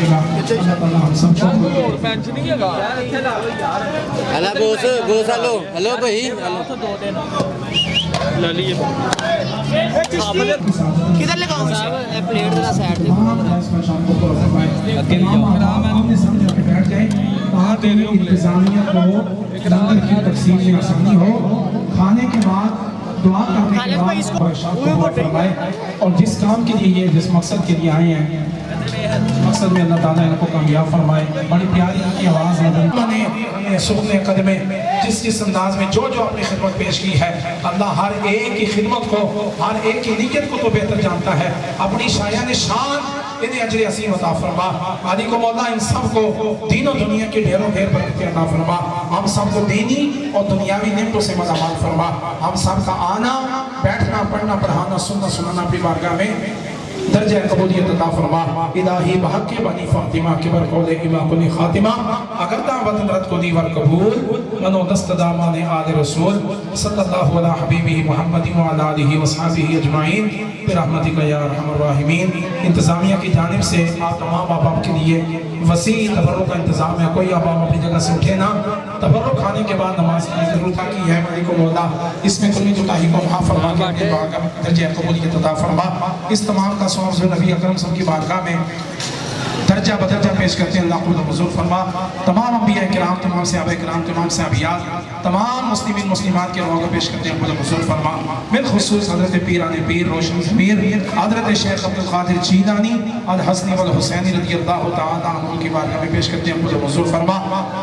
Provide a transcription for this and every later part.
گا اللہ تعالیٰ ہم سب کو hello boss boss hello hello بھائی کدھر لگاؤں صاحب پلیٹ ذرا سائڈ سے اپنے سمجھ کے بیٹھ جائیں تاکہ انتظامیہ کو لنگر کی تقسیم میں آسانی ہو کھانے کے بعد دعا کرنے کے بعد برکات کو غور فرمائے اور جس کام کے لیے یہ جس مقصد کے لیے آئے ہیں مقصد میں اللہ تعالیٰ ان کو کامیاب فرمائے بڑی پیاری ان کی آواز ہے ہمیں سکنے قدمے جس انداز میں جو اپنی خدمت پیش کی ہے اللہ ہر ایک کی خدمت کو ہر ایک کی نیت کو تو بہتر جانتا ہے اپنی شایان شان انہیں اجر عظیم عطا فرما علی کو مولا ان سب کو دین و دنیا کی ڈھیروں ڈھیر برکتیں عطا فرما ہم سب کو دینی اور دنیاوی نعمتوں سے ملامت فرما ہم سب کا آنا بیٹھنا پڑھنا پڑھانا سننا سنانا اپنی بارگاہ میں درجہ قبولیت عطا فرما الہی بحق بنی فاطمہ کبر قول امام کلی خاتمہ اگر دعوت رد کو دیور قبول منو دست دامان آل رسول صلی اللہ علیہ حبیبی محمد وعلی آلہ وصحابہ اجمعین برحمتک یا ارحم الراحمین انتظامیہ کی جانب سے آپ تمام احباب کے لیے وسیع تبرک کا انتظام ہے کوئی احباب اپنی جگہ سے اٹھے نہ تبرک کھانے کے بعد نماز کی ضرورت کی ہے مالک مولا اس میں کلی کوتاہی کو معاف فرما کے اپنی بارگاہ میں درجہ قبولیت عطا فرما اس تمام کا سواب نبی اکرم صلی اللہ علیہ وسلم کی بارگاہ میں درجہ بدرجہ پیش کرتے ہیں اللہ قبول حضور فرما تمام انبیاء کرام تمام صحابہ کرام تمام صحابیات تمام مسلمین مسلمات کے روح کو پیش کرتے ہیں قبول حضور فرما بالخصوص حضرت پیران پیر روشن ضمیر حضرت شیخ عبدالقادر جیلانی الحسنی والحسینی رضی اللہ تعالیٰ عنہ کی بارگاہ میں پیش کرتے ہیں قبول حضور فرما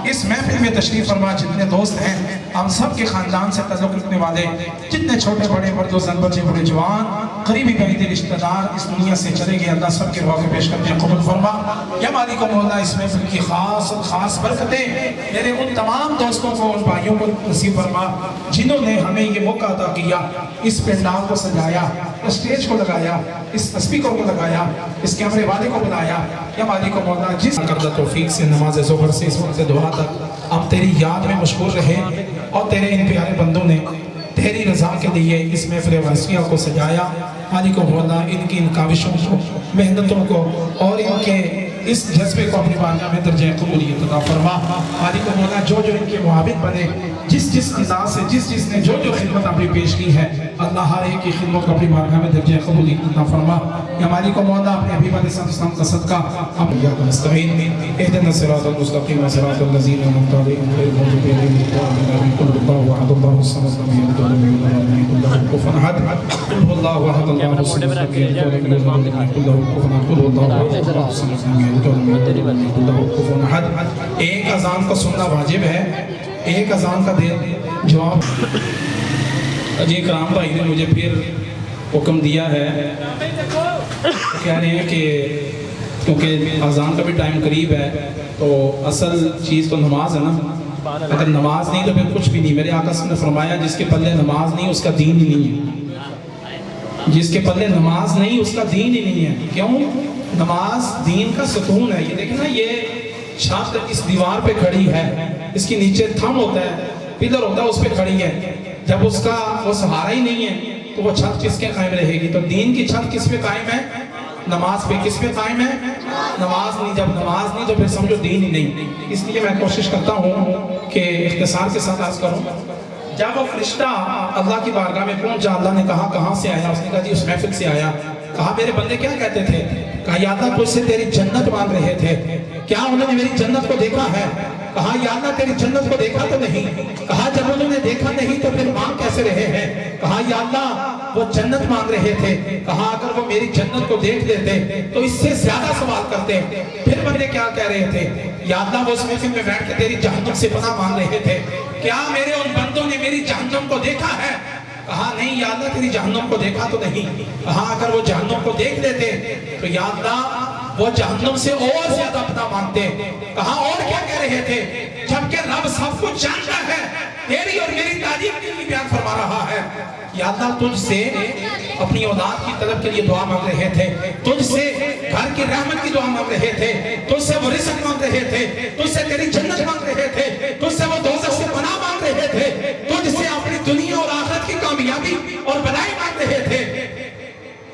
اس محفل میں تشریف فرما جتنے دوست ہیں ہم سب کے خاندان سے تعلق رکھنے والے جتنے چھوٹے بڑے مرد و زن بچے بڑے جوان قریبی قریبی رشتہ دار اس دنیا سے چلے گئے اللہ سب کے روح کو پیش کرتے ہیں قبول فرما یا مالک و مولا اس محفل کی خاص برکتیں میرے ان تمام دوستوں کو ان بھائیوں کو نصیب فرما جنہوں نے ہمیں یہ موقع عطا کیا اس پنڈال کو سجایا اسٹیج کو لگایا اس اسپیکر کو لگایا اس کیمرے والے کو بلایا یا مالک و مولا جس کردہ توفیق سے نماز ظہر سے اس وقت دعا تک ہم تیری یاد میں مشغول رہے اور تیرے ان پیارے بندوں نے تیری رضا کے لیے اس محفل واسعہ کو سجایا مالک و مولا ان کی ان کاوشوں کو محنتوں کو اور ان کے اس جذبے کو اپنی بارگاہ میں درجہ قبولیت عطا فرما مالک و مولا جو ان کے معاون بنے جس انداز سے جس نے جو خدمت اپنی پیش کی ہے اللہ ہر ایک کی خدمت کو اپنی بارگاہ میں درجہ قبولیت عطا فرما یا مالک و مولا اپنے حبیب علیہ السلام کا صدقہ ہم ایاک نستعین اهدنا الصراط المستقیم صراط الذین انعمت علیہم غیر المغضوب علیہم قل اللہ احد اللہ الصمد لم یلد ولم یولد ولم یکن له کفوا احد قل اللہ احد اللہ الصمد لم یلد ولم یولد ولم یکن له کفوا احد قل اللہ احد اللہ الصمد لم یلد ولم یولد ولم یکن له کفوا احد ایک اذان کو سننا واجب ہے ایک اذان کا دے جواب اجی کرام بھائی نے مجھے پھر حکم دیا ہے کہہ رہے ہیں کہ کیونکہ اذان کا بھی ٹائم قریب ہے تو اصل چیز تو نماز ہے نا اگر نماز نہیں تو پھر کچھ بھی نہیں میرے آقا صلی اللہ علیہ وسلم نے فرمایا جس کے پلے نماز نہیں اس کا دین ہی نہیں ہے جس کے پلے نماز نہیں اس کا دین ہی نہیں ہے کیوں نماز دین کا ستون ہے یہ دیکھیں نا یہ چھت اس دیوار پہ کھڑی ہے اس کے نیچے تھم ہوتا ہے پلر ہوتا ہے اس پہ کھڑی ہے جب اس کا وہ سہارا ہی نہیں ہے تو وہ چھت کس کے قائم رہے گی تو دین کی چھت کس پہ قائم ہے نماز پہ کس پہ قائم ہے نماز نہیں جب نماز نہیں تو پھر سمجھو دین ہی نہیں اس لیے میں کوشش کرتا ہوں کہ اختصار کے ساتھ عرض کروں جب وہ فرشتہ اللہ کی بارگاہ میں پہنچا اللہ نے کہا کہاں سے آیا اس نے کہا جی اس محفل سے آیا کہا میرے بندے کیا کہتے تھے کہا یا اللہ تجھ سے تیری جنت مانگ رہے تھے کیا انہوں نے میری جنت کو دیکھا ہے کہا یا اللہ تیری جنت کو دیکھا تو نہیں کہا جب انہوں نے دیکھا نہیں تو پھر مانگ کیسے رہے ہیں کہا یا اللہ وہ جنت مانگ رہے تھے کہا اگر وہ میری جنت کو دیکھ لیتے تو اس سے زیادہ سوال کرتے پھر بندے کیا کہہ رہے تھے یا اللہ وہ اس محفل میں بیٹھ کے تیری جہنم سے پناہ مانگ رہے تھے کیا میرے ان بندوں نے میری جہنم کو دیکھا ہے کہا نہیں یا اللہ تیری جہنم کو دیکھا تو نہیں کہا اگر وہ جہنم کو دیکھ لیتے تو یا اللہ وہ جہنم سے اور زیادہ پناہ مانگتے کہا اور کیا کہہ رہے تھے جبکہ رب سب کچھ جانتا ہے تیری اور میری تعریف کے لیے بیان فرما رہا ہے یا اللہ تجھ سے اپنی اولاد کی طلب کے لیے دعا مانگ رہے تھے تجھ سے گھر کی رحمت کی دعا مانگ رہے تھے تجھ سے وہ رزق مانگ رہے تھے تجھ سے تیری جنت مانگ رہے تھے تجھ سے وہ دوزخ سے پناہ مانگ رہے تھے تجھ سے اپنی دنیا اور آخرت کی کامیابی اور بھلائی مانگ رہے تھے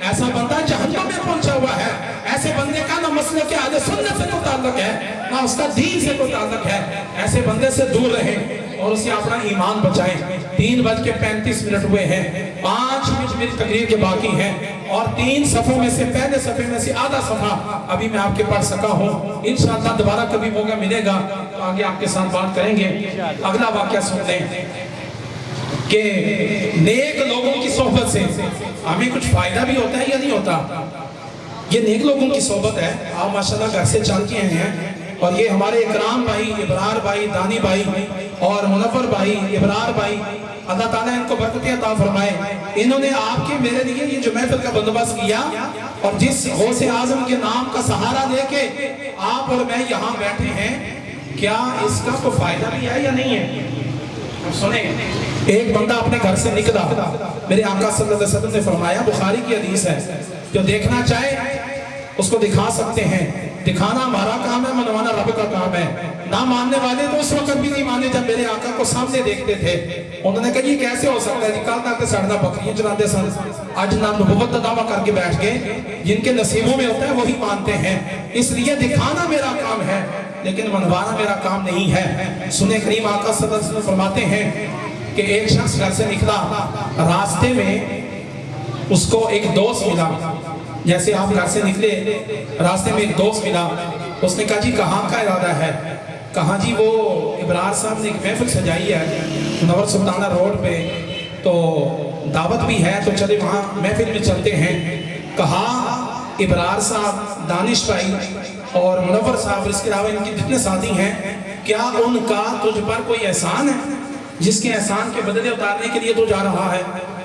ایسا بندہ جہنم میں پہنچا ہوا ہے ایسے بندے کا نہ مسئلہ کے اہل سنت سے کوئی تعلق ہے نہ اس کا دین سے کوئی تعلق ہے ایسے بندے سے دور رہیں اور اسے اپنا ایمان بچائیں 3:35 ہوئے ہیں 5 منٹ میری تقریر کے باقی ہیں اور 3 صفوں میں سے پہلے صفحے میں سے آدھا صفحہ ابھی میں آپ کے پڑھ سکا ہوں انشاءاللہ دوبارہ کبھی موقع ملے گا تو آگے آپ کے ساتھ بات کریں گے اگلا واقعہ سن لیں کہ نیک لوگوں کی صحبت سے ہمیں کچھ فائدہ بھی ہوتا ہے یا نہیں ہوتا یہ نیک لوگوں کی صحبت ہے آپ ماشاءاللہ گھر سے چل کے آئے ہیں اور یہ ہمارے اکرام بھائی ابرار بھائی دانی بھائی اور منور بھائی ابرار بھائی اللہ تعالیٰ ان کو برکت عطا فرمائے انہوں نے آپ کے میرے لیے یہ جو محفل کا بندوبست کیا اور جس غوث اعظم کے نام کا سہارا لے کے آپ اور میں یہاں بیٹھے ہیں کیا اس کا کوئی فائدہ بھی ہے یا نہیں ہے سنیں ایک بندہ اپنے گھر سے نکلا میرے آقا صلی اللہ علیہ وسلم نے فرمایا بخاری کی حدیث ہے جو دیکھنا چاہے اس کو دکھا سکتے ہیں دکھانا ہمارا کام ہے منوانا رب کا کام ہے نہ ماننے والے تو اس وقت بھی نہیں مانے جب میرے آقا کو سامنے دیکھتے تھے انہوں نے کہا یہ کیسے ہو سکتا ہے کل تک سڑنا بکریاں چلاتے سن آج نام نبوت دعویٰ کر کے بیٹھ گئے جن کے نصیبوں میں ہوتا ہے وہی مانتے ہیں اس لیے دکھانا میرا کام ہے لیکن منوانا میرا کام نہیں ہے سنیں کریم آقا صلی اللہ علیہ وسلم فرماتے ہیں کہ ایک شخص گھر سے نکلا راستے میں اس کو ایک دوست ملا جیسے آپ گھر سے نکلے راستے میں ایک دوست ملا اس نے کہا جی کہاں کا ارادہ ہے کہاں جی وہ ابرار صاحب نے ایک محفل سجائی ہے نور سلطانہ روڈ پہ تو دعوت بھی ہے تو چلے وہاں محفل میں چلتے ہیں کہا ابرار صاحب دانش بھائی اور منور صاحب اس کے علاوہ ان کے جتنے ساتھی ہیں کیا ان کا تجھ پر کوئی احسان ہے جس کے احسان کے بدلے اتارنے کے لیے تو جا رہا ہے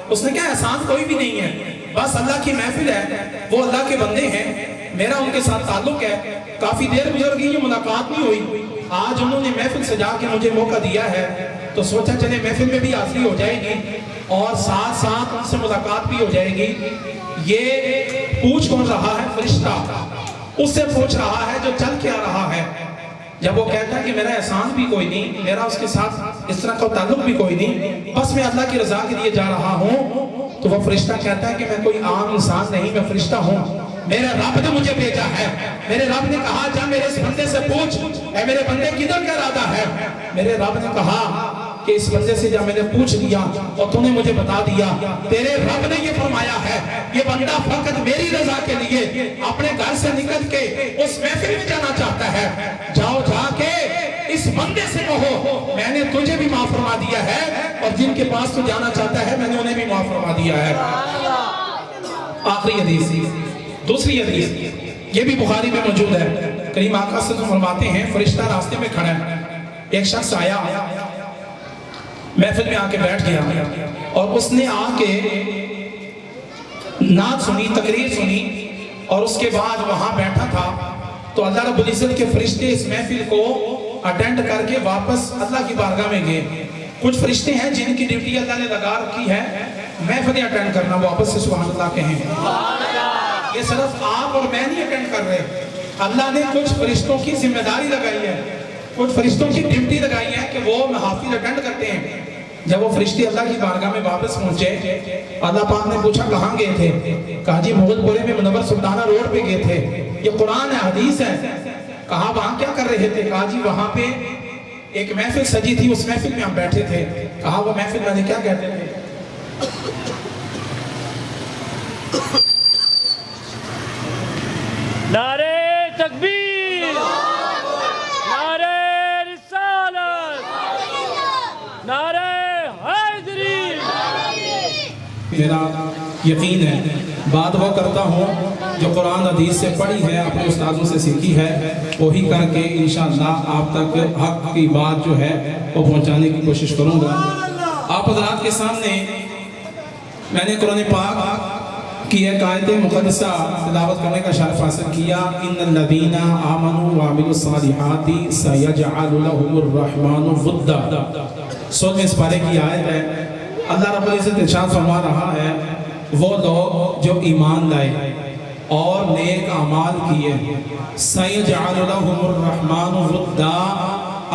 اس نے کہا احسان کوئی بھی نہیں ہے بس اللہ کی محفل ہے وہ اللہ کے بندے ہیں میرا ان کے ساتھ تعلق ہے کافی دیر گزر گئی یہ ملاقات نہیں ہوئی آج انہوں نے محفل سجا کے مجھے موقع دیا ہے تو سوچا چلے محفل میں بھی حاضری ہو جائے گی اور ساتھ ساتھ ان سے ملاقات بھی ہو جائے گی یہ پوچھ کون رہا ہے فرشتہ اس سے پوچھ رہا ہے جو چل کے آ رہا ہے جب وہ کہتا ہے کہ میرا احسان بھی کوئی نہیں میرا اس کے ساتھ اس طرح کا تعلق بھی کوئی نہیں بس میں اللہ کی رضا کے لیے جا رہا ہوں تو وہ فرشتہ کہتا ہے کہ میں کوئی عام انسان نہیں میں فرشتہ ہوں میرے رب نے مجھے بھیجا ہے میرے رب نے کہا جا میرے اس بندے سے پوچھ اے میرے بندے کدھر کا ارادہ ہے میرے رب نے کہا کہ اس بندے سے جب میں نے پوچھ لیا اور تو نے مجھے بتا دیا تیرے رب نے یہ فرمایا ہے یہ بندہ فقط میری رضا کے لیے اپنے گھر سے نکل کے اس محفل میں جانا چاہتا ہے جاؤ جا کے اس بندے سے کہو میں نے تجھے بھی معاف فرما دیا ہے اور جن کے پاس تو جانا چاہتا ہے میں نے انہیں بھی معاف فرما دیا ہے آخری حدیث دوسری حدیث یہ بھی بخاری میں موجود ہے کریم آقا صلی اللہ علیہ وسلم فرماتے ہیں فرشتہ راستے میں کھڑا ہے ایک شخص آیا محفل میں آ کے بیٹھ گیا اور اس نے آ کے نعت سنی تقریر سنی اور اس کے بعد وہاں بیٹھا تھا تو اللہ رب العزت کے فرشتے اس محفل کو اٹینڈ کر کے واپس اللہ کی بارگاہ میں گئے کچھ فرشتے ہیں جن کی ڈیوٹی اللہ نے لگا رکھی ہے محفلیں اٹینڈ کرنا واپس سے سبحان اللہ کہیں یہ صرف آپ اور میں نہیں اٹینڈ کر رہے اللہ نے کچھ فرشتوں کی ذمہ داری لگائی ہے کچھ فرشتوں کی ڈیوٹی لگائی ہے کہ وہ محافل اٹینڈ کرتے ہیں جب وہ فرشتے اللہ کی بارگاہ میں واپس پہنچے اللہ پاک نے پوچھا کہاں گئے تھے کہا جی مغل پورے میں منور سلطانہ روڈ پہ گئے تھے یہ قرآن ہے حدیث ہے کہا وہاں کیا کر رہے تھے کہا جی وہاں پہ ایک محفل سجی تھی اس محفل میں ہم بیٹھے تھے کہا وہ محفل میں نے کیا کہتے تھے نعرہ تکبیر نعرہ رسالت نعرہ حیدری میرا یقین ہے بات وہ کرتا ہوں جو قرآن حدیث سے پڑھی ہے اپنے استاذوں سے سیکھی ہے وہی کر کے انشاءاللہ آپ تک حق کی بات جو ہے وہ پہنچانے کی کوشش کروں گا آپ حضرات کے سامنے میں نے قرآن پاک کی ایک آیت مقدسہ تلاوت کرنے کا شرف حاصل کیا ان الذین آمنوا وعملوا الصالحات سیجعل لهم الرحمن ودا سورہ اس پارے کی آیت ہے اللہ رب العزت ارشاد فرما رہا ہے وہ لوگ جو ایمان لائے اور نیک اعمال کیے سیجعل لهم الرحمن ودا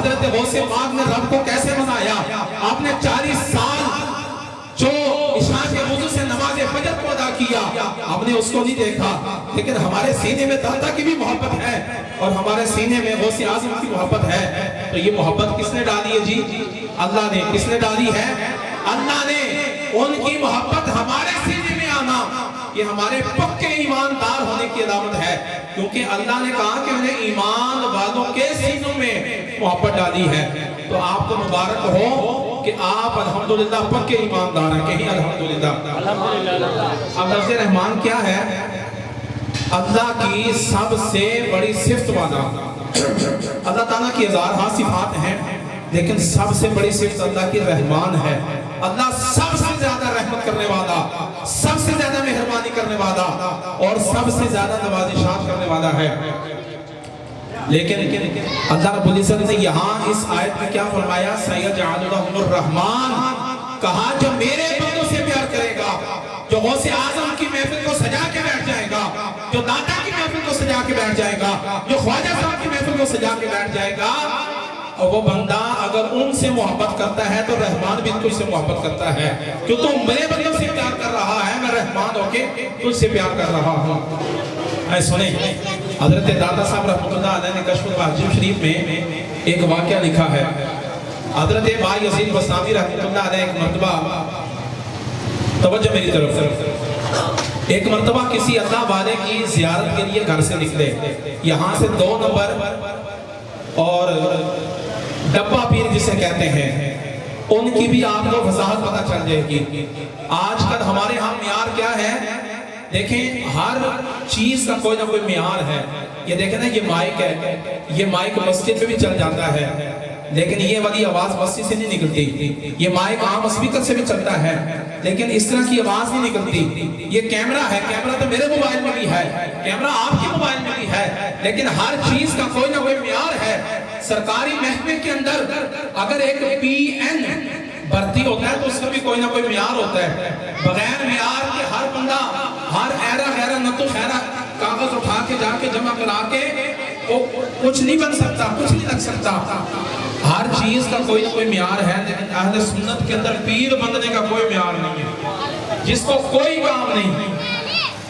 حضرت غوث پاک نے رب کو کیسے منایا؟ آپ نے 40 سال جو عشاء کے وضو سے نماز فجر کو ادا کیا، آپ نے اس کو نہیں دیکھا، لیکن ہمارے سینے میں داتا کی بھی محبت ہے اور ہمارے سینے میں غوث اعظم کی محبت ہے۔ تو یہ محبت کس نے ڈالی ہے جی؟ اللہ نے۔ کس نے ڈالی ہے؟ اللہ نے۔ ان کی محبت ہمارے سینے میں آنا یہ ہمارے پکے ایماندار ہونے کی علامت ہے، کیونکہ اللہ نے کہا کہ انہیں ایمان والوں کے سینوں میں محبت ڈالی ہے۔ تو آپ کو مبارک ہو کہ آپ الحمدللہ پکے ایماندار ہیں، کہیں الحمدللہ۔ اب لفظ رحمان کیا ہے؟ اللہ کی سب سے بڑی صفت والا۔ اللہ تعالیٰ کی ہزارہا صفات ہیں، لیکن سب سے بڑی صفت اللہ کی رحمان ہے۔ اللہ سب سے زیادہ رحمت کرنے والا، سب سے زیادہ مہربانی کرنے والا اور سب سے زیادہ نوازشات کرنے والا ہے۔ لیکن اللہ رب العزت نے یہاں اس آیت میں کیا فرمایا؟ سَيَجْعَلُ لَهُمُ الرَّحْمَانِ، کہا جو میرے بندوں سے پیار کرے گا، جو غوث اعظم کی محفل کو سجا کے بیٹھ جائے گا، جو داتا کی محفل کو سجا کے بیٹھ جائے گا، جو خواجہ صاحب کی محفل کو سجا کے بیٹھ جائے گا، اور وہ بندہ اگر ان سے محبت کرتا ہے تو رحمان بھی تجھ سے محبت کرتا ہے۔ کیوں تو میرے بندوں سے پیار کر رہا ہے، میں رحمان ہو کے تجھ سے پیار کر رہا ہوں۔ اے سنیں، حضرت داتا صاحب رحمۃ اللہ علیہ نے کشف الحاجب شریف میں ایک واقعہ لکھا ہے۔ حضرت بایزید بسطامی رحمۃ اللہ علیہ ایک مرتبہ، توجہ میری طرف، ایک مرتبہ کسی اللہ والے کی زیارت کے لیے گھر سے نکلے، یہاں سے 2 نمبر اور ڈبہ پیر جسے کہتے ہیں، ان کی بھی آپ کو وضاحت پتہ چل جائے گی۔ آج کل ہمارے ہاں معیار کیا ہے؟ دیکھیں ہر چیز کا کوئی نہ کوئی معیار ہے۔ یہ دیکھیں نا، یہ مائک ہے، یہ مائک مسجد میں بھی چل جاتا ہے، لیکن یہ والی آواز مسجد سے نہیں نکلتی۔ یہ مائک عام اسپیکر سے بھی چلتا ہے، لیکن اس طرح کی آواز نہیں نکلتی۔ یہ کیمرہ ہے، کیمرہ تو میرے موبائل میں بھی ہے، کیمرہ آپ کے موبائل میں بھی ہے، لیکن ہر چیز کا کوئی نہ کوئی معیار ہے۔ سرکاری محکمے کے اندر اگر ایک پی این بھرتی ہوتا ہے تو اس کا بھی کوئی نہ کوئی معیار ہوتا ہے۔ بغیر معیار کے ہر بندہ ہر ایرا غیرہ نتو خیرہ کاغذ اٹھا کے جا کے جمع کرا کے کچھ نہیں بن سکتا، کچھ نہیں لگ سکتا۔ ہر چیز کا کوئی نہ کوئی معیار ہے، لیکن اہل سنت کے اندر پیر بننے کا کوئی معیار نہیں ہے۔ جس کو کوئی کام نہیں،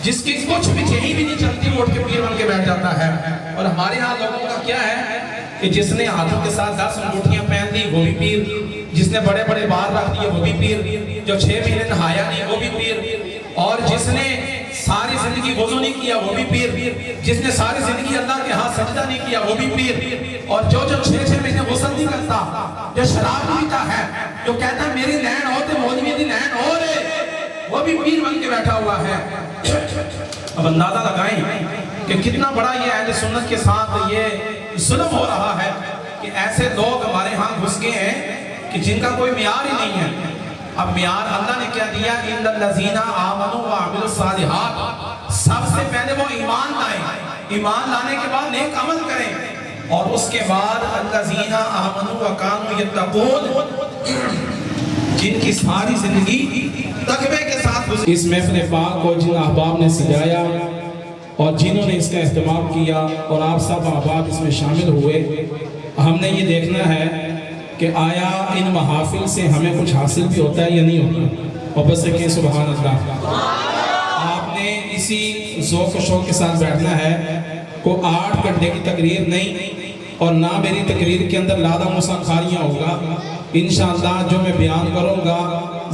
جس کی کچھ بھی یہی بھی نہیں چلتی، وہ اٹھ کے پیر بن کے بیٹھ جاتا ہے۔ اور ہمارے ہاں لوگوں کا کیا ہے کہ جس نے ہاتھوں کے ساتھ 10 انگوٹھیاں پہن لی وہ بھی پیر، جس نے بڑے بڑے بال رکھ دیے وہ بھی پیر، جو 6 مہینے نہایا نہیں وہ بھی پیر، اور جس نے ساری زندگی وضو نہیں کیا وہ بھی پیر، جس نے ساری زندگی اللہ کے ہاتھ سجدہ نہیں کیا وہ بھی پیر، اور جو 6 مہینے غسل نہیں کرتا، جو شراب پیتا ہے، جو کہتا ہے میری لین ہوتے مولوی دی لین ہو رہے، وہ بھی پیر بن کے بیٹھا ہوا ہے۔ اب اندازہ لگائیں کہ کتنا بڑا یہ اہل سنت کے ساتھ یہ ظلم ہو رہا ہے کہ ایسے لوگ ہمارے ہاں گھس گئے ہیں کہ جن کا کوئی معیار ہی نہیں ہے۔ اب معیار اللہ نے کیا دیا؟ ان الذین آمنوا وعملوا الصالحات، سب سے پہلے وہ ایمان لائیں، ایمان لانے کے بعد نیک عمل کریں، اور اس کے بعد الذین آمنوا وکانوا یتقون، جن کی ساری زندگی تقوی کے ساتھ گزری۔ اس محفل پاک کو جن احباب نے سجایا اور جنہوں نے اس کا اہتمام کیا اور آپ سب احباب اس میں شامل ہوئے، ہم نے یہ دیکھنا ہے کہ آیا ان محافل سے ہمیں کچھ حاصل بھی ہوتا ہے یا نہیں ہوتا، اور بس کہیں سبحان اللہ۔ آپ نے اسی ذوق و شوق کے ساتھ بیٹھنا ہے، کوئی 8 گھنٹے کی تقریر نہیں، اور نہ میری تقریر کے اندر لادہ مساخاریاں ہوگا۔ انشاءاللہ جو میں بیان کروں گا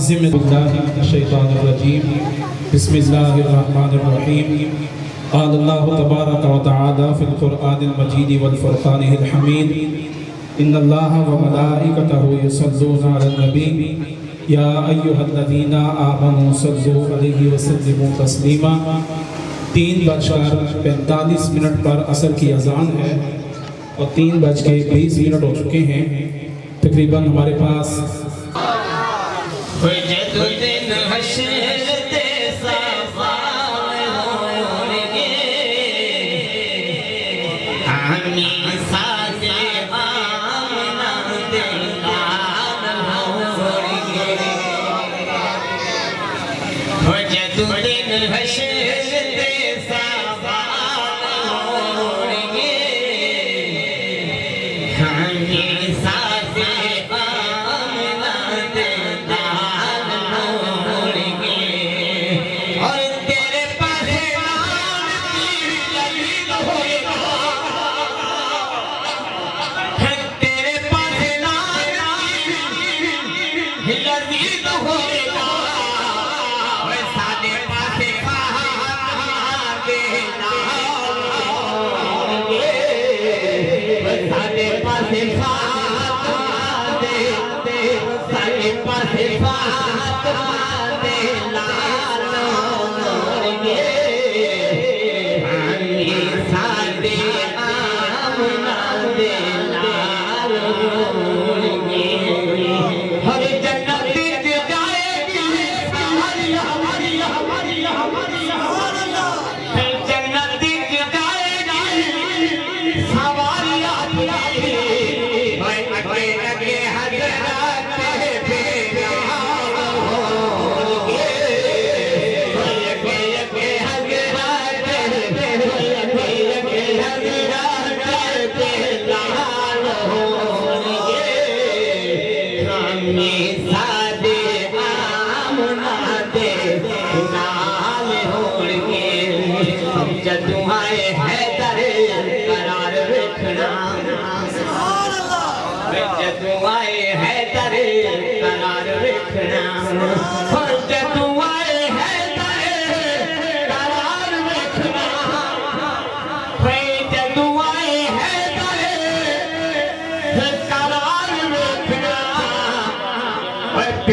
ذمہ اللہ الشیطان الرجیم، بسم اللہ الرحمن الرحیم۔ قال اللہ تبارک و تعالی فی القرآن المجید والفرقان الحمید، ان اللہ وملائکتہ یصلون علی النبی یا ایہا الذین آمنوا صلوا علیہ وسلموا تسلیما۔ 3:45 پر عصر کی اذان ہے اور 3:20 ہو چکے ہیں۔ تقریباً ہمارے پاس ہمیں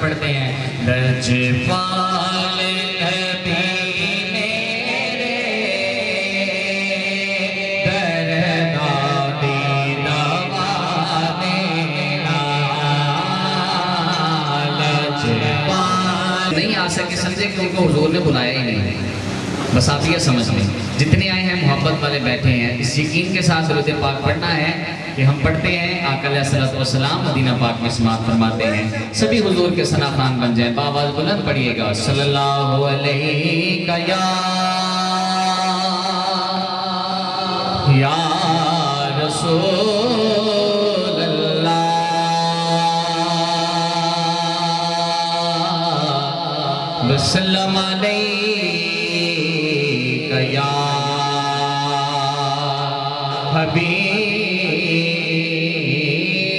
پڑھتے ہیں لجپال نبی میرے دردادی دوا دینا لجپال نہیں آ سکے سمجھے کہ ان کو حضور نے بلایا ہی نہیں بس آپ یہ سمجھ لیں جتنے آئے ہیں محبت والے بیٹھے ہیں اس یقین کے ساتھ درود پاک پڑھنا ہے کہ ہم پڑھتے ہیں آقا علیہ الصلوۃ والسلام مدینہ پاک میں سماعت فرماتے ہیں سبھی حضور کے ثنا خوان بن جائیں باواز بلند پڑھیے گا صلی اللہ علیہ یا رسول اللہ وسلم علیہ یا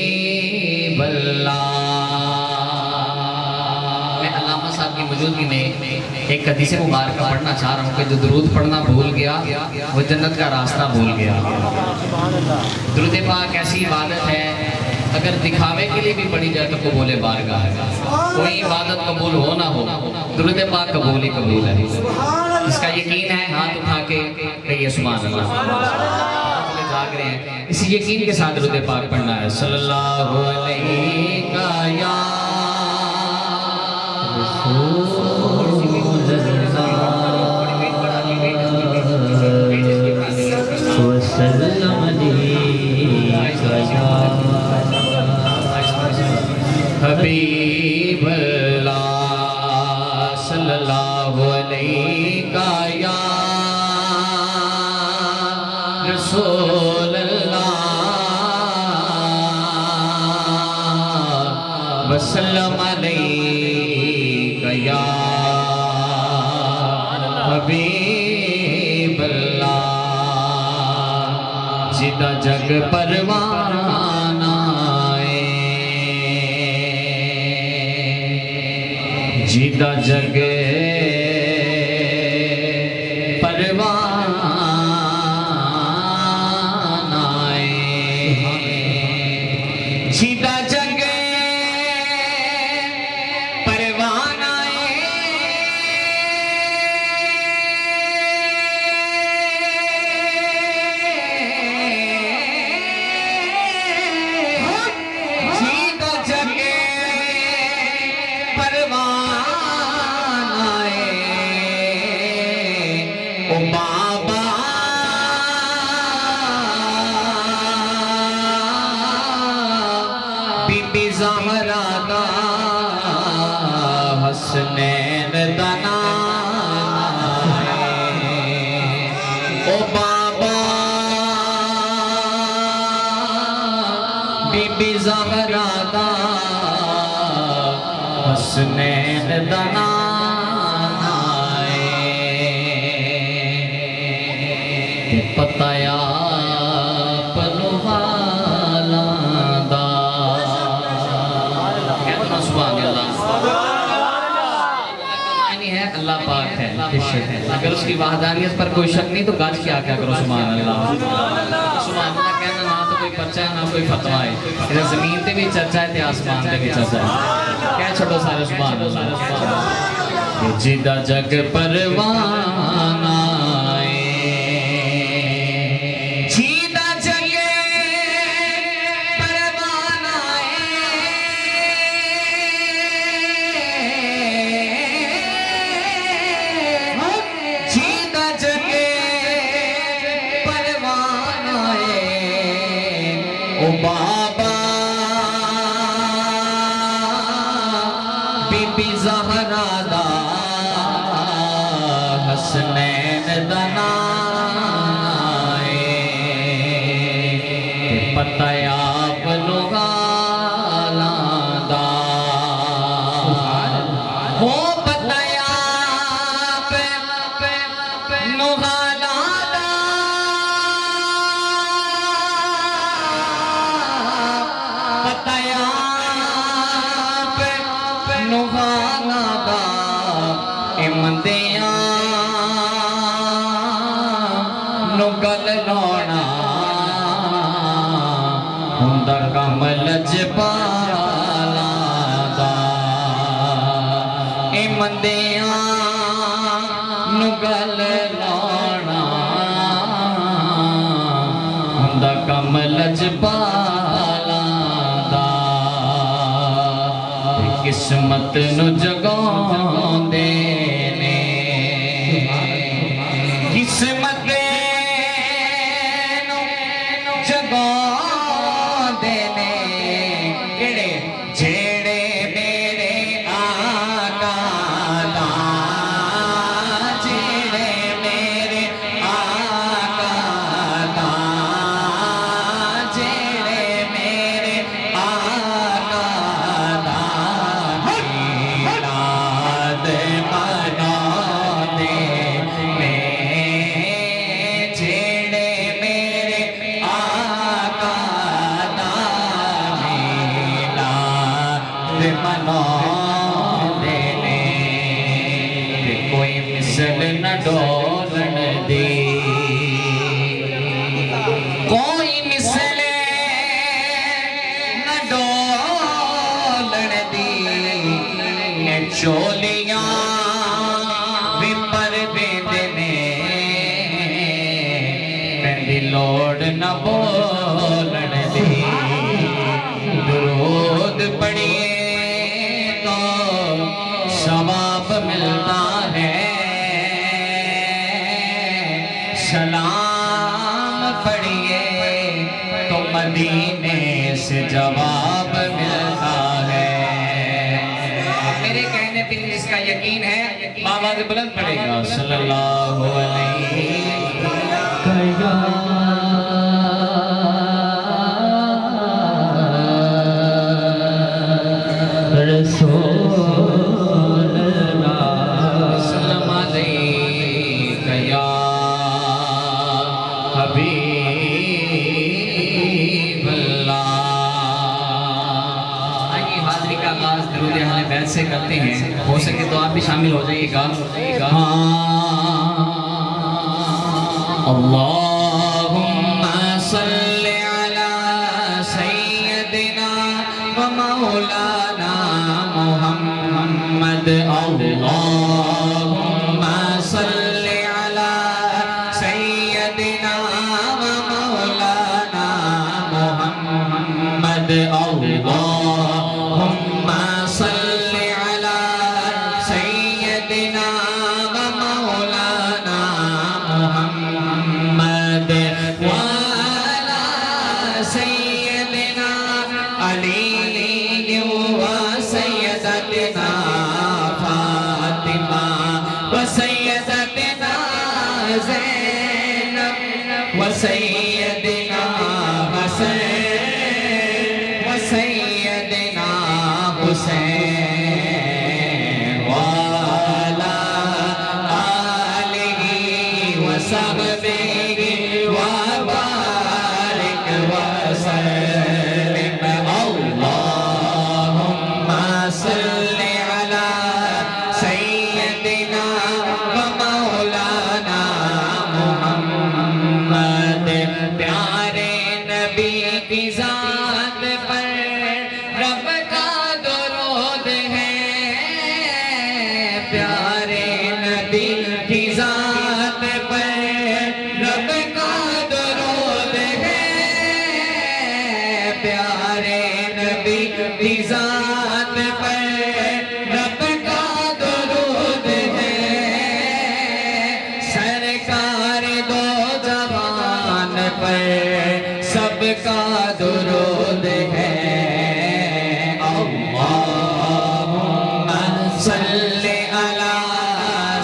حبیب اللہ میں علامہ صاحب کی موجودگی میں ایک حدیث مبارکہ پڑھنا چاہ رہا ہوں کہ جو درود پڑھنا بھول گیا وہ جنت کا راستہ بھول گیا درود پاک ایسی عبادت ہے اگر دکھاوے کے لیے بھی پڑھی جائے تو قبول بارگاہ ہے کوئی عبادت قبول ہو نہ ہو درود پاک قبول ہی قبول ہے اس کا یقین ہے ہاتھ اٹھا کے کہیے سبحان اللہ جاگ رہے ہیں اسی یقین کے ساتھ درود پاک پڑھنا ہے صلی اللہ علیہ یا رسول اللہ وسلم حبیب اللہ صلی اللہ علیہ یا رسول اللہ وسلم علیہ یا حبیب اللہ جدا جگ پروانہ جیدہ جگ پروان آئے جیدہ جگ پروان آئے جیدہ جگ پروان بابا بی بی زہرا دا حسنین دا نام او بابا بی بی زہرا دا حسنین دا نام پتایا پنوہالا دا کہنا سبحان اللہ معنی ہے اللہ پاک ہے اگر اس کی وحدانیت پر کوئی شک نہیں تو گاج کیا کرو سبحان اللہ سبحان اللہ کہنا نہ تو کوئی پرچہ ہے نہ کوئی فتوہ ہے ادھر زمین تے بھی چرچا ہے تے آسمان تے بھی چرچا ہے کہہ چھوڑو سارے سبحان اللہ جیدہ جگ پروان بابا بی بی زہرا دا حسنین دا نام پتایا پنوہالا دا ہو پتایا پنوہالا نوہانا دا امندیاں نو گل لونا ہندہ کم لجپالا دا بندیاں نگل لانا ہوندا کم لجپالا دا قسمت نو جگاندے نے قسمت نو جگاندے نے کیڑے جیڑے میرے آقا دا جیڑے میرے آقا دا جیڑے میرے آقا دا میلاد مناندے نے جیڑے میرے آقا دا میلاد مناندے نے تے کوئی مثل نہ ڈولن دی کوئی مثل نہ ڈولن دی چولیاں بھی پر بیندے نے پہلی لوڑ نہ بولن دی درود پڑھیے تو ثواب ملتا ہے سلام پڑھیے تو مدینے سے جواب ملتا ہے میرے کہنے پہ جس کا یقین ہے آواز بلند پڑے گا صلی اللہ علیہ وسلم علیک یا حبیب اللہ آئیے حاضری کا آغاز درود اہل بیت سے کرتے ہیں ہو سکے تو آپ بھی شامل ہو جائیے گا اللہم صلی علی سیدنا و مولانا محمد اللہم صلی علی سیدنا و مولانا محمد اللہم صلی علی سیدنا و مولانا محمد وعلی سیدنا علی و سیدتنا فاطمہ و سیدتنا زینب و سیدنا حسین و سیدنا حسین وعلی آلہ و صحبہ وبارک وسلم اللہم صلی علی سیدنا و مولانا محمد پیارے نبی کی ذات پر رب کا درود ہے پیارے نبی کی ذات پر رب کا درود ہے پیارے نبی کی ذات پر رب کا درود ہے سرکار دو جوان پر سب کا درود ہے اللہم صلی علی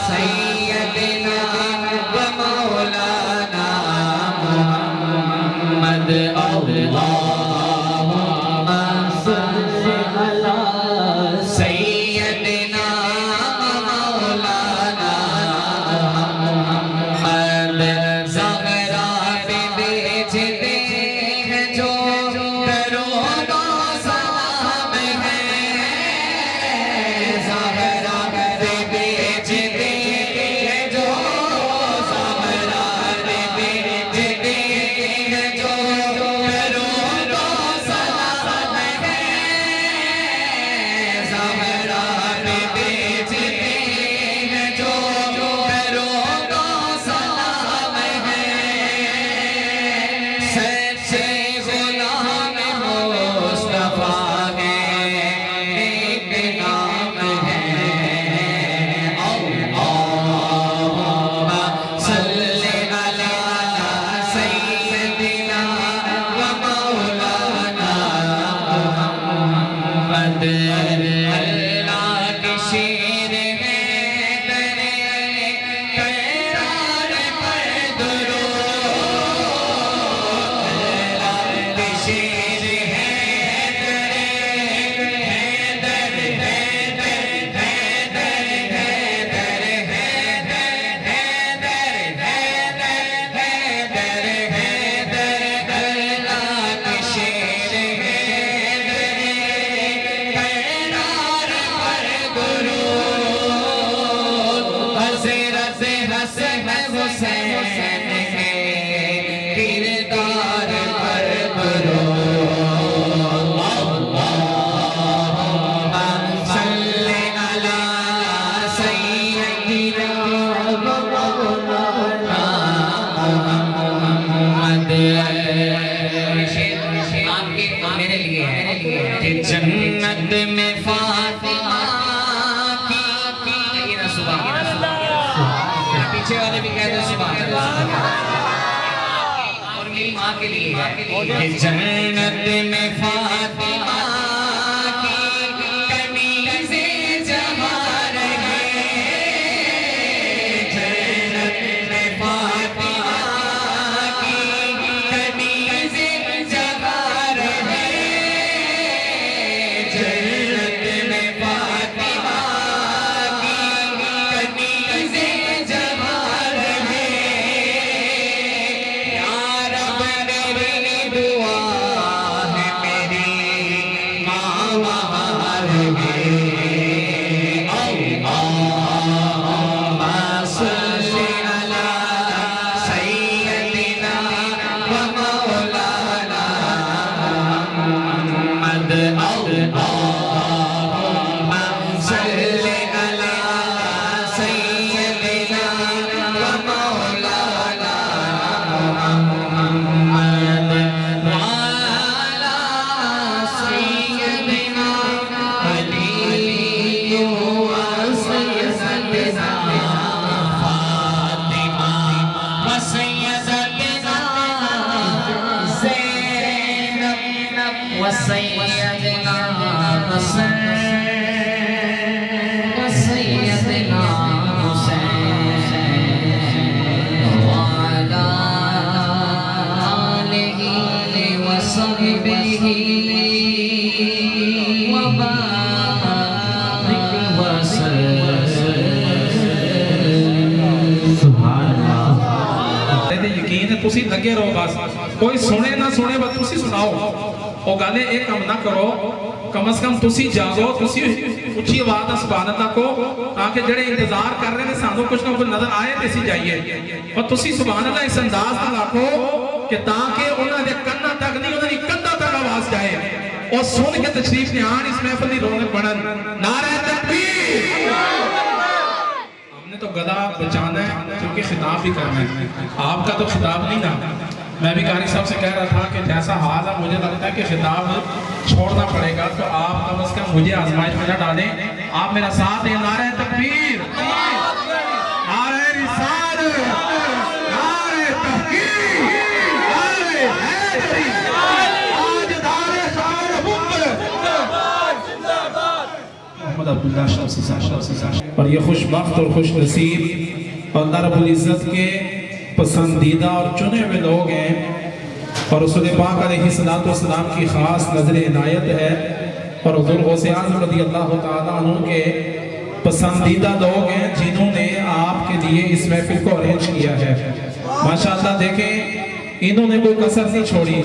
سیدنا و مولانا محمد اللہم صلی علی سیدنا و مولانا محمد زہرا پہ بیچتے ہیں جو آپ کے میرے لیے ہے کہ جنت میں فاطمہ کی یہ نا سبحان اللہ، پیچھے والے بھی کہہ دو سبحان اللہ، اور میری ماں کے لیے ہے کہ جنت میں فاطمہ کی کنیزیں جما رہے، جنت میں فاطمہ کی کنیزیں جما رہے، جنت میں فاطمہ کی کنیزیں جما رہے، یا رب میری دعا ہے میری ماں وہاں رہے، اللہم صل علی سیدنا و مولانا محمد، اللہم صل علی سیدنا و مولانا محمد وعلی سیدنا علی وسیدنا فاطمہ وسیدنا زینب وسیدنا حسین وسیدنا حسین وعلی آلہ وصحبہ وبارک وسلم۔ سبحان اللہ۔ یقین ہے تسی لگے رہو، بس کوئی سنے نہ سنے بس تسی سناؤ، او گالے ایک کم نہ کرو، کم از کم تسی جاگو، تسی اچھی آواز سبحان اللہ کو، تاکہ جڑے انتظار کر رہے ہیں سانو کچھ نہ کچھ نظر آئے تسی جائیے، اور تسی سبحان اللہ اس انداز نہ رکھو کہ تاکہ انہاں دے کنا تک نہیں، انہاں دی کندھا تک آواز جائے، اور سن کے تشریف نے آن اس محفل دی رونق بڑھن، نعرہ تکبیر۔ ہم نے تو گدا بچانا ہے کیونکہ خطاب بھی کرنا ہے، آپ کا تو خطاب نہیں نا۔ میں بھی قاری صاحب سے کہہ رہا تھا کہ جیسا حال ہے مجھے لگتا ہے کہ خطاب چھوڑنا پڑے گا، تو آپ کم از کم مجھے آزمائش میں نہ ڈالیں، آپ میرا ساتھ دیں، نعرہ تکبیر، نعرہ رسالت، نعرہ تحقیق، نعرہ حیدری، تاجدار شان ملک محمد عبداللہ شمسی صاحب۔ اور یہ خوش بخت اور خوش نصیب اور اللہ رب العزت کے پسندیدہ اور چنے ہوئے لوگ ہیں، اور رسول پاک علیہ السلام کی خاص نظر عنایت ہے، اور حضور غوث اعظم رضی اللہ تعالیٰ عنہ کے پسندیدہ لوگ ہیں جنہوں نے آپ کے لیے اس محفل کو ارینج کیا ہے۔ ماشاءاللہ دیکھیں انہوں نے کوئی کسر نہیں چھوڑی،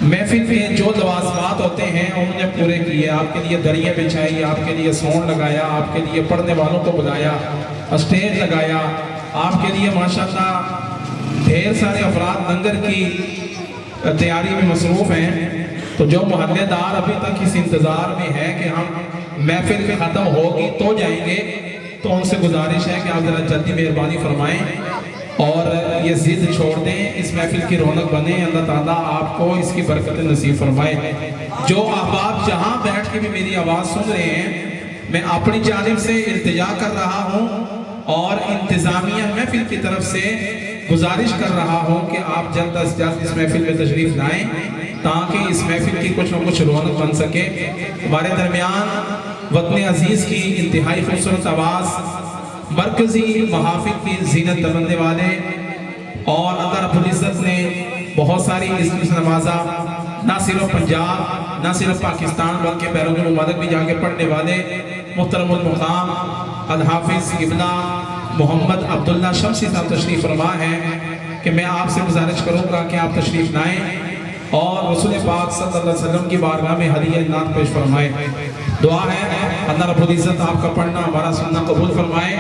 محفل کے جو لوازمات ہوتے ہیں انہوں نے پورے کیے، آپ کے لیے دریاں بچھائی، آپ کے لیے سون لگایا، آپ کے لیے پڑھنے والوں کو بلایا، اسٹیج لگایا، آپ کے لیے ماشاءاللہ ڈھیر سارے افراد لنگر کی تیاری میں مصروف ہیں۔ تو جو محلے دار ابھی تک اس انتظار میں ہے کہ ہم محفل ختم ہوگی تو جائیں گے، تو ان سے گزارش ہے کہ آپ ذرا جلدی مہربانی فرمائیں اور یہ ضد چھوڑ دیں، اس محفل کی رونق بنے، اللہ تعالیٰ آپ کو اس کی برکت نصیب فرمائے۔ جو احباب جہاں بیٹھ کے بھی میری آواز سن رہے ہیں، میں اپنی جانب سے التجا کر رہا ہوں اور انتظامیہ محفل کی طرف سے گزارش کر رہا ہوں کہ آپ جلد از جلد اس محفل میں تشریف لائیں تاکہ اس محفل کی کچھ نہ کچھ رونق بن سکے۔ ہمارے درمیان وطن عزیز کی انتہائی خوبصورت آواز، مرکزی محافل کی زینت بننے والے، اور اللہ رب العزت نے بہت ساری عزت سے نوازا، نہ صرف پنجاب نہ صرف پاکستان بلکہ بیرون ممالک بھی جا کے پڑھنے والے محترم المقام الحافظ قبلہ محمد عبداللہ شمسی صاحب تشریف فرما ہے کہ میں آپ سے گزارش کروں گا کہ آپ تشریف لائیں اور رسول پاک صلی اللہ علیہ وسلم کی بارگاہ میں ہدیہ نعت پیش فرمائیں۔ دعا ہے اللہ رب العزت آپ کا پڑھنا ہمارا سننا قبول فرمائے۔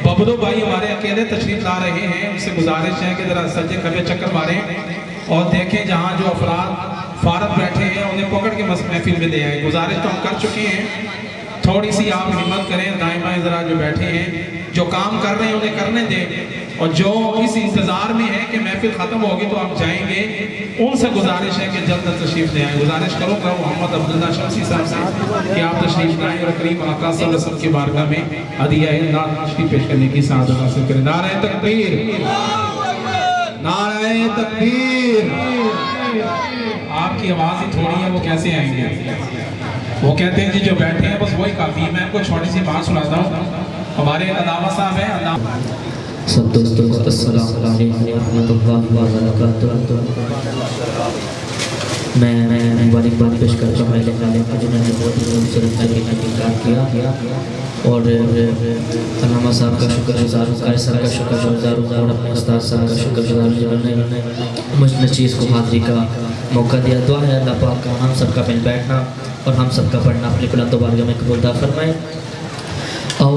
ببلو بھائی ہمارے اکیلے تشریف لا رہے ہیں، ان سے گزارش ہے کہ ذرا سجے کھبے چکر ماریں اور دیکھیں جہاں جو افراد فارغ بیٹھے ہیں انہیں پکڑ کے محفل میں لے آئیں۔ گزارش تو ہم کر چکے ہیں، تھوڑی سی آپ ہمت کریں، دائیں بائیں ذرا جو بیٹھے ہیں جو کام کر رہے ہیں انہیں کرنے دیں، اور جو اس انتظار میں ہے کہ محفل ختم ہوگی تو آپ جائیں گے، ان سے گزارش ہے کہ جلد تشریف لے آئیں. گزارش کروں گا محمد عبداللہ شمسی صاحب سے کہ آپ تشریف لائیں اور کریم آقا صلی اللہ علیہ وسلم کی بارگاہ میں ہدیہ نعت تشریف پیش کرنے کی سعادت حاصل کریں. نعرہ تکبیر، نعرہ تکبیر. آپ کی آواز ہی تھوڑی ہے، وہ کیسے آئیں گے؟ وہ کہتے ہیں جی جو بیٹھے ہیں بس وہی کافی ہے. میں آپ کو چھوٹی سی بات سناتا ہوں. ہمارے علامہ صاحب ہیں، سب دوستوں کو السلام علیکم ورحمۃ اللہ وبرکاتہ. میں مبارکباد پیش کرتا ہوں میرے والے کو جنہوں نے بہت ہی خوبصورت طریقے کا انعقاد کیا، اور علامہ صاحب کا شکر گزار ہوں، قاری صاحب کا شکر گزار ہوں، اور اپنے استاد صاحب کا شکر گزار ہوں جنہوں نے مجھ نچیز کو حاضری کا موقع دیا. دعا ہے اللہ پاک کا ہم سب کا مل بیٹھنا اور ہم سب کا پڑھنا اپنی بلند و بارگاہ میں قبول عطا فرمائے. اور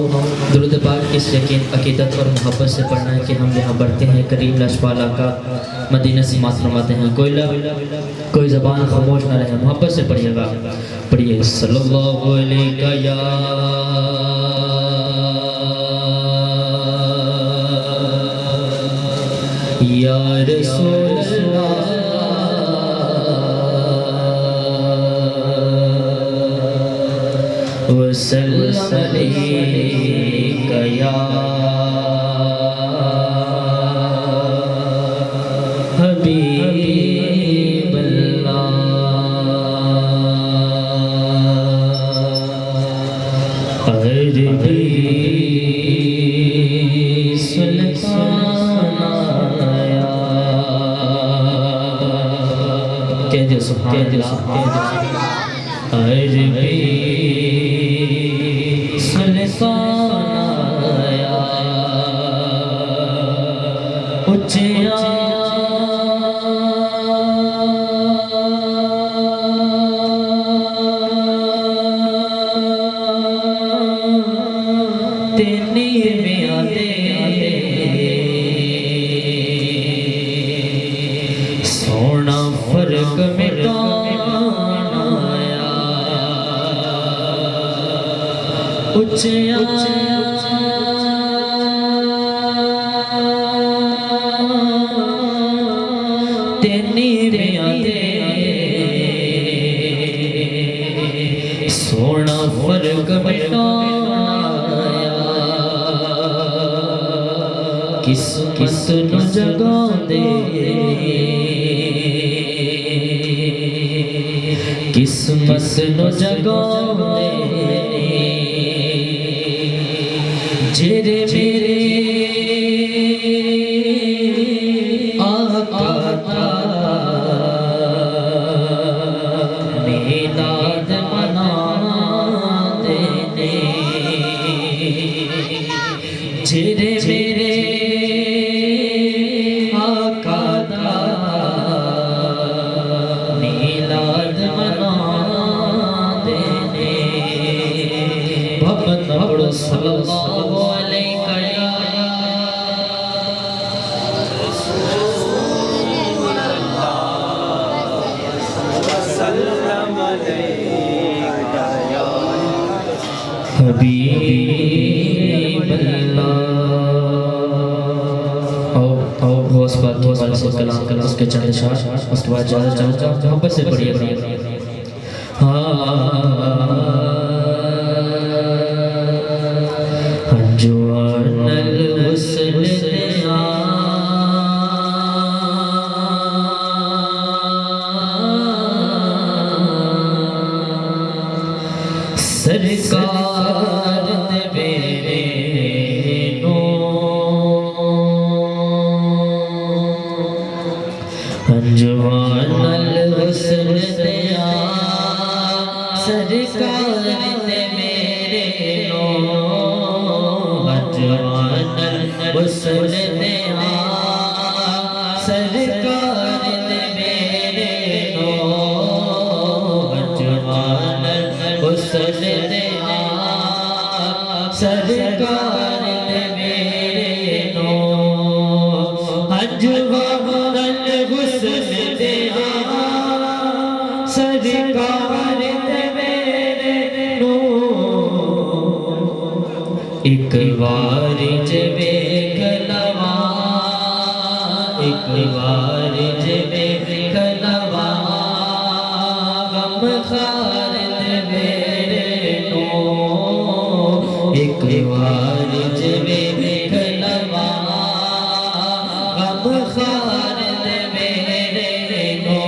درود پاک اس یقین عقیدت اور محبت سے پڑھنا ہے کہ ہم یہاں بڑھتے ہیں، کریم لاجپال آقا مدینہ سے مات فرماتے ہیں. کوئی زبان خاموش نہ رہے، محبت سے پڑھیے گا. پڑھیے صلی اللہ علیہ یا رسول اللہ وسلم علیک یا حبیب اللہ. عربی سلطان آیا، کہہ دے سبحان اللہ. عربی سلطان آیا، اچھیا تینی میں آتے سونا فرق مٹانا آیا. اچھیا تینی میں آتے سونا فرق مٹانا آیا. قسمت نو جگا دے، قسمت نو جگا دے جیرے میرے آقا میلاد منا دینے. جیرے میرے آقا دا میلاد منا دینے. بابا نبڑ صلی اللہ علیہ حبیب اللہ. وہ اس بات کی والے سے کلام کرنا، اس کے چند اشعار، اس کے بعد جانا چاہتا ہوں محبت سے پڑھیے گا. جوان الحسن دیا سرکار دے میرے نو، جوان الحسن دیا سرکار دے میرے نو، جوان الحسن دیا سرکار دے میرے نو، جوان الحسن دیا سرکار دے میرے نو، جوان الحسن دیا سرکار دے میرے نو. ایک بار جب ایک لوا وارج میں کھلوا غم خارج میرے نو ایک وارج میں کھلوا غم خارج میرے نو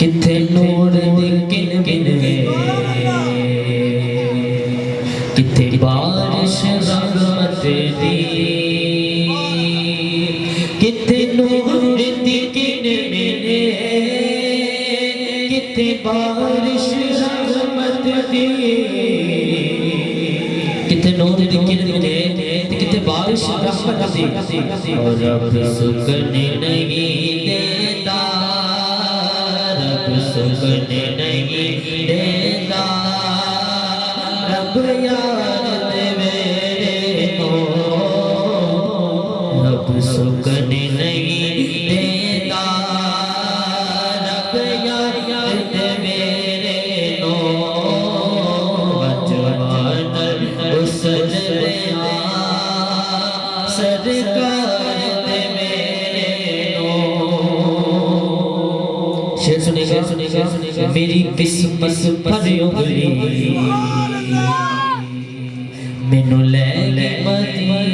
کتھے نور دی کن کن کتھے بارش رحمت دی کتھے نور دی کن کتھے بارش رحمت دی کتھے نور دی کن کتھے بارش رحمت دی اور رب سکنے نہیں دیتا رب سکنے نہیں دیتا رب یار میرے نو رب سکنے نہیں دیتا رب یار میرے نو جوان سجدیاں سرکار میرے نو شیر سنے گا میری قسمت پر اگلی مینوں لے لے مدینے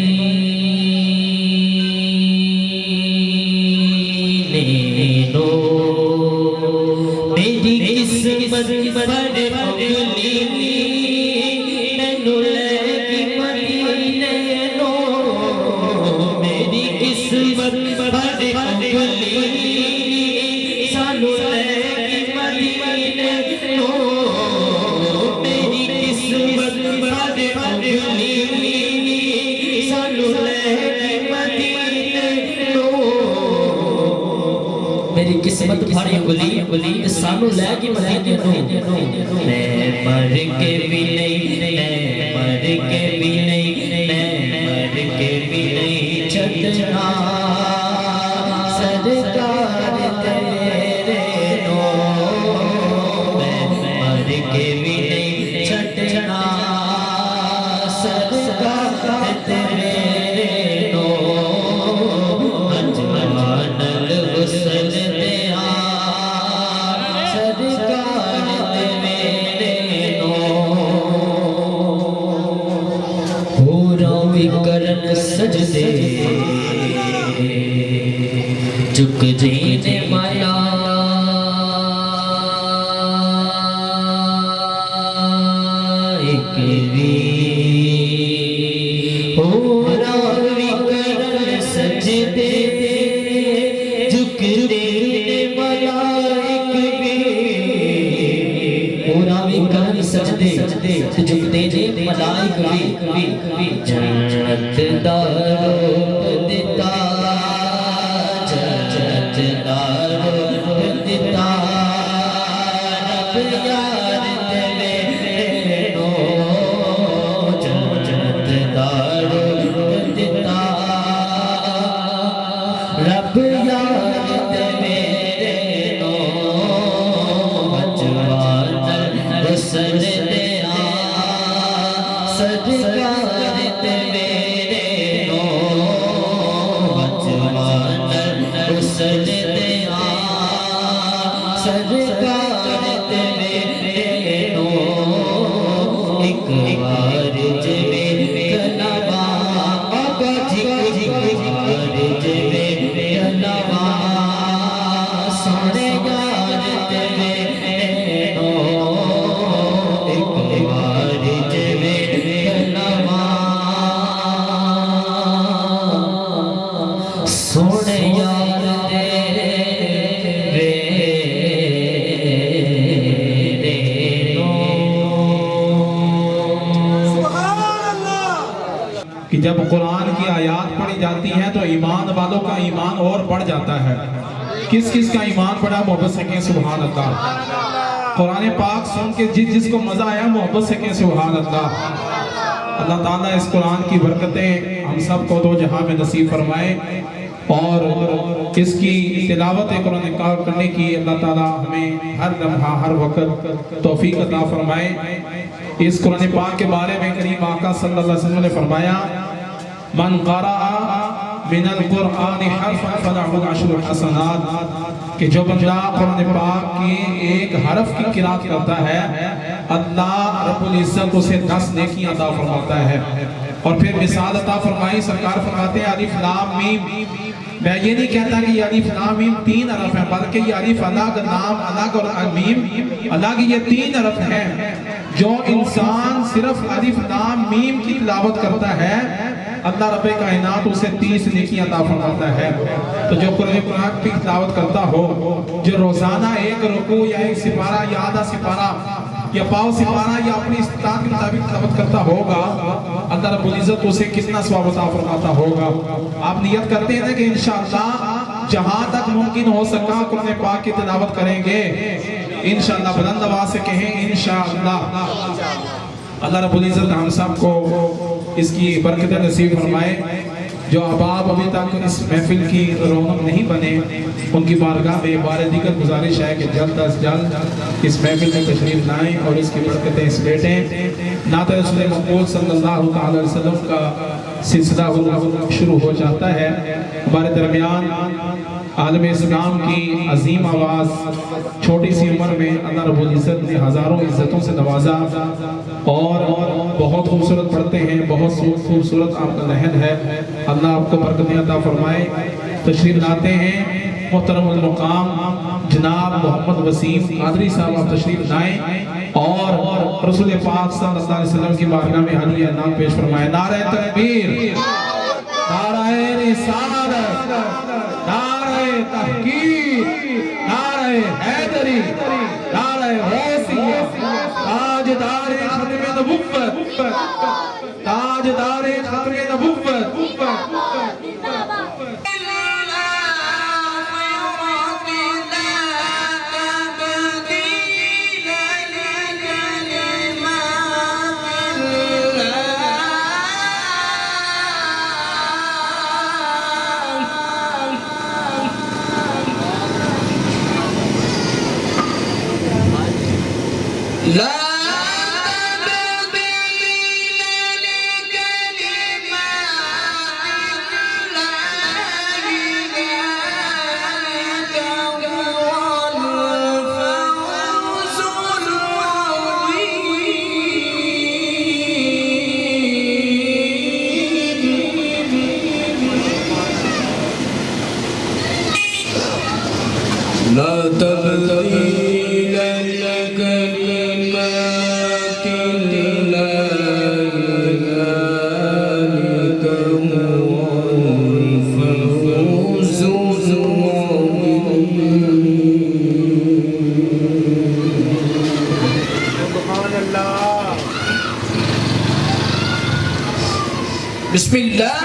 نو میری قسمت پر اگلی مینوں لے کے مدینے نو میری قسمت پر اگلی سانوں لے کے مدینے نو میری قسمت پر اگلی سانوں لے کے مدینے نو میری قسمت بھاری اگلی سانوں لے کے مدینے نو میں مر کے بھی نہیں میں مر کے بھی نہیں میں مر کے بھی نہیں چھڈنا سرکار تیرے نو میں مر کے بھی نہیں چھڈنا سرکار تیرے نو اجوان الغسل دیا سرکار تیرے نو پورا وکرن سجدے جھک جینے مایا ایک بھی پورا وکرن سجدے جھک جینے مایا ایک بھی پورا وکرن سجدے جھکتے جے ملائک بھی جنت دا روپ دیتا جنت دا روپ دیتا رب یار میرے نو جنت دا روپ دیتا رب یار میرے نو جوان غسل دیا سرکار میرے نو جوان غسل دیا سرکار میرے نو ایک بار جوے کلوا آقا جی بار جوے کلوا سونے یار میرے نو ایک بار جوے کلوا سونے یار کہ جب قرآن کی آیات پڑھی جاتی ہیں تو ایمان والوں کا ایمان اور بڑھ جاتا ہے. کس کس کا ایمان بڑھا؟ محبت سے کہیں سبحان اللہ. قرآن پاک سن کے جس کو مزہ آیا محبت سے کہیں سبحان اللہ. اللہ تعالیٰ اس قرآن کی برکتیں ہم سب کو دو جہاں میں نصیب فرمائے اور اس کی تلاوت قرآن کرنے کی اللہ تعالیٰ ہمیں ہر لمحہ ہر وقت توفیق عطا فرمائے. اس قرآن پاک کے بارے میں کریم آقا صلی اللہ علیہ وسلم نے فرمایا من قرأ من القرآن حرفا فله العشر الحسنات کہ جو بندہ قرآن پاک کی ایک حرف کی قرات کرتا ہے اللہ رب العزت اسے 10 نیکیاں عطا فرماتا ہے. اور پھر مثال عطا فرمائی سرکار فرماتے ہیں الف لام میم. میں یہ نہیں کہتا کہ یہ الف لام میم 3 حرف ہیں بلکہ یہ الف الگ لام الگ اور میم الگ یہ 3 حرف ہیں. جو انسان صرف الف لام میم کی تلاوت کرتا ہے اللہ رب کائنات اسے 30 نیکیاں عطا فرماتا ہے. تو جو قرآن پاک کی تلاوت کرتا ہو جو روزانہ ایک رکوع یا ایک سپارہ یا آدھا سپارہ یا پاؤ سپارہ یا اپنی استطاعت کے مطابق تلاوت کرتا ہوگا اللہ رب العزت اسے کتنا ثواب عطا فرماتا ہوگا. آپ نیت کرتے ہیں کہ انشاءاللہ جہاں تک ممکن ہو سکا قرآن پاک کی تلاوت کریں گے انشاءاللہ. بلند آواز سے کہیں انشاءاللہ. اللہ رب العزت ہم سب کو اس کی برکت نصیب فرمائے. جو احباب ابھی تک اس محفل کی رونق نہیں بنے ان کی بارگاہ میں بار دیگر گزارش ہے کہ جلد از جلد اس محفل میں تشریف لائیں اور اس کی برکتیں اس بیٹیں. نعت رسول مقبول صلی اللہ علیہ وسلم کا سلسلہ شروع ہو جاتا ہے. ہمارے درمیان عالم اسلام کی عظیم آواز چھوٹی سی عمر میں اللہ رب العزت نے ہزاروں عزتوں سے نوازا اور بہت خوبصورت پڑھتے ہیں. بہت خوبصورت آپ کا لحن ہے. اللہ آپ کو برکتیں عطا فرمائے. تشریف لاتے ہیں محترم المقام جناب محمد وسیم قادری صاحب. آپ تشریف لائیں اور رسول پاک صلی اللہ علیہ وسلم کی بارگاہ میں ہدیہ نام پیش فرمائے. نعرہ تکبیر، نعرہ رسالت، نعرہ تحقیق، نعرہ حیدری، نعرہ غوثیہ. تاجدار ختم نبوت، تاجدار ختم نبوت. بسم اللہ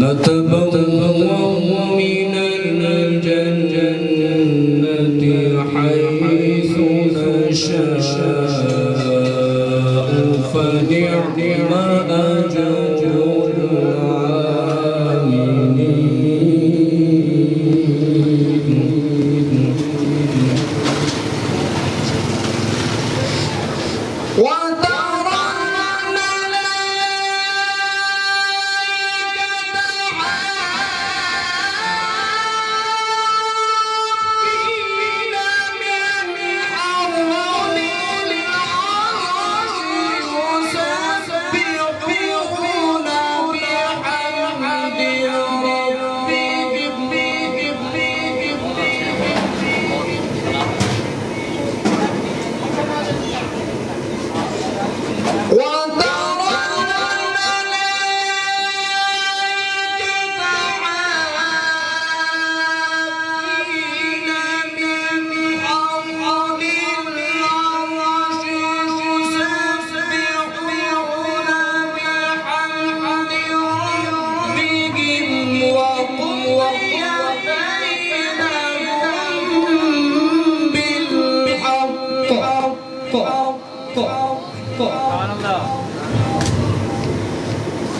نتبوأ من الجنة حيث نشاء فنعم أجر العاملين وترى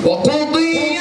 وقضي